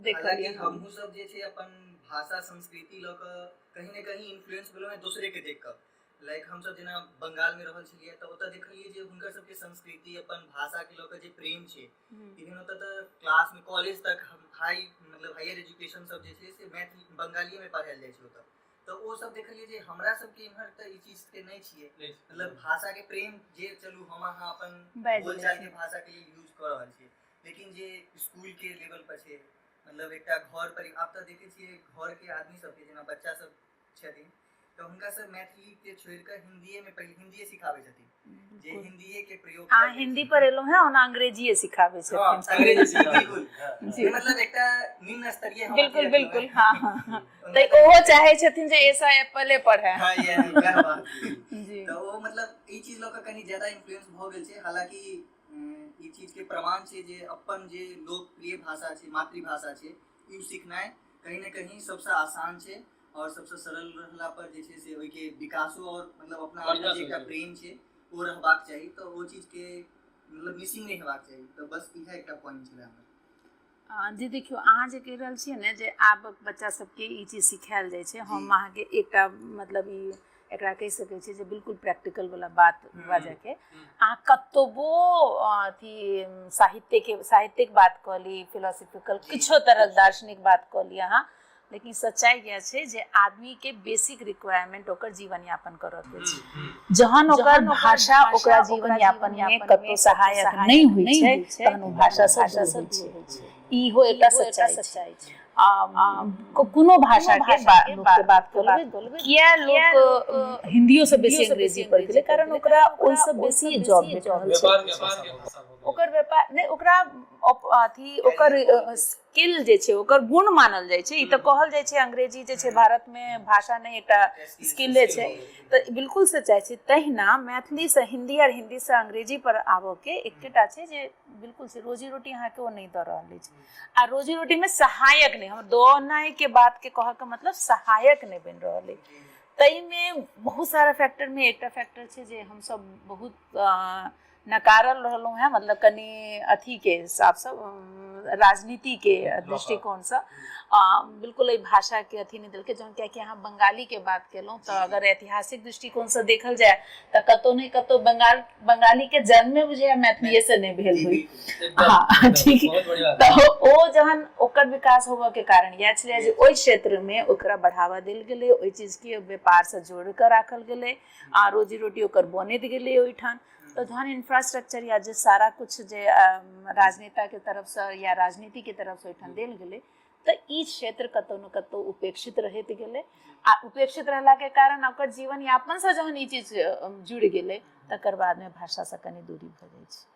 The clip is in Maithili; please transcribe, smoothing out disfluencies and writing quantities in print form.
हालांकि हमहू सब जे छे अपन भाषा संस्कृति ल क कहीं न कहीं इन्फ्लुएंस भेलो है दूसरे के देख कर। लाइक हम सब जना बंगाल में रहल छलिए त ओत देखलिए जे हुनकर सब के संस्कृति अपन भाषा के ल क जे प्रेम छे इन्हें ओत त क्लास में कॉलेज तक हम हाई मतलब हायर एजुकेशन सब जे छे से मैथिली बंगाली में पढ़ायल जाय छे ओत। तो वो सब देखलिए जे हमरा सब के इम्हर त ई चीज के नहीं छिए मतलब भाषा के प्रेम जे चलू हम अहाँ अपन बोलचाल के भाषा के लिए यूज कर रहल छी लेकिन जे स्कूल के लेवल पर छे मतलब एकटा घर पर आप त देखे छिए घर के आदमी सब के जना बच्चा सब छथिन तो हुनका सब मैथिली के छोड़ कर हिंदी में पहले हिंदी सिखावे छथिन जे हिंदी के प्रयोग आ हिंदी पर एलो है और अंग्रेजी सिखावे छथिन। हां अंग्रेजी बिल्कुल जी मतलब एकटा निम्न स्तरीय हम बिल्कुल बिल्कुल हां तो ओहो चाहे छथिन जे ऐसा एप्पल पढ़े। हां ये क्या बात जी तो वो मतलब ई चीज ल क कनी ज्यादा इन्फ्लुएंस भ गेल छे। हालांकि ई चीज के प्रमाण छे जे अपन जे लोकप्रिय भाषा छे मातृभाषा छे ई सीखनाय कहीं न कहीं सबसे आसान छे और सबसे सरल रहला पर जे छे से ओई के विकासो और मतलब अपना आप में जे एकटा प्रेम छे वो रहबाक चाहिए तो वो चीज के मतलब मिसिंग नहीं हेबाक चाहिए। तो बस इहे एकटा पॉइंट छले हमर। जी देखियो अहाँ जे कह रहल छियै ने जे आब बच्चा सबके ई चीज सिखायल जाइ छै हम अहाँ के एकटा मतलब ई एकरा कह सकै छी जे बिल्कुल प्रैक्टिकल वाला बात बाजे के अहाँ कतबो अथी साहित्यिक बात कह ली फिलोसॉफिकल किछो तरह दार्शनिक बात कह ली अहाँ लेकिन सच्चाई यह छै जे आदमी के बेसिक रिक्वायरमेंट ओकर जीवन यापन करऽ के छै। जहन ओकर भाषा ओकरा जीवन यापन में कतो सहायक नहीं होई छै तहन ओ भाषा से दूर होई छै। ई हो एकटा सच्चाई छै। कोनो भाषा के बात करबे किया लोग हिंदियो से बेसी अंग्रेजी पढ़ गेलै कारण ओकरा ओइ से बेसी जॉब भेट रहल छै। ओकर व्यापार नहीं ओकरा अथी ओकर स्किल जे छै ओकर गुण मानल जाय छै। ई त कहल जाय छै अंग्रेजी जे छै भारत में भाषा नहीं एकटा स्किले छै त बिल्कुल सच्चाई छै। तहिना मैथिली से हिंदी और हिंदी से अंग्रेजी पर आबो के एकटा छै जे बिल्कुल से रोजी रोटी अहाँ के ओ नहीं द रहल छै आ रोजी रोटी में सहायक नहीं हम दोनाई के बात के कह के मतलब सहायक नहीं बन रहल है। तई में बहुत सारा फैक्टर में एकटा फैक्टर छै जे हम सब बहुत नकारल रहलहुँ हैं मतलब कनी अथी के हिसाब से राजनीति के दृष्टिकोण से बिल्कुल भाषा के अथी नहीं दिलके जौन क्या अहाँ बंगाली के बात केलहुँ तो अगर ऐतिहासिक दृष्टिकोण से देखल जाए तो कतौ नहीं कतौ बंगाली के जन्म में बुझे मैथिली से नहीं भेल हुई। हाँ ठीक तो ओ जहन ओकर विकास होबे के कारण यह छले जे ओइ क्षेत्र में ओकरा बढ़ावा देल गेलै ओइ चीज के व्यापार से जोड़ कर राखल गेलै आ रोजी रोटी ओकर बनैत गेलै ओइठान। तो जहन इंफ्रास्ट्रक्चर या जे सारा कुछ जे राजनेता के तरफ से या राजनीति के तरफ से ओइठान देल गेलै तो ई क्षेत्र कतौ न कतौ उपेक्षित रहैत गेलै आ उपेक्षित रहला के कारण ओकर जीवन यापन से जहन ई चीज जुड़ गेलै तकर बाद में भाषा से कनी दूरी भ जाइ छै।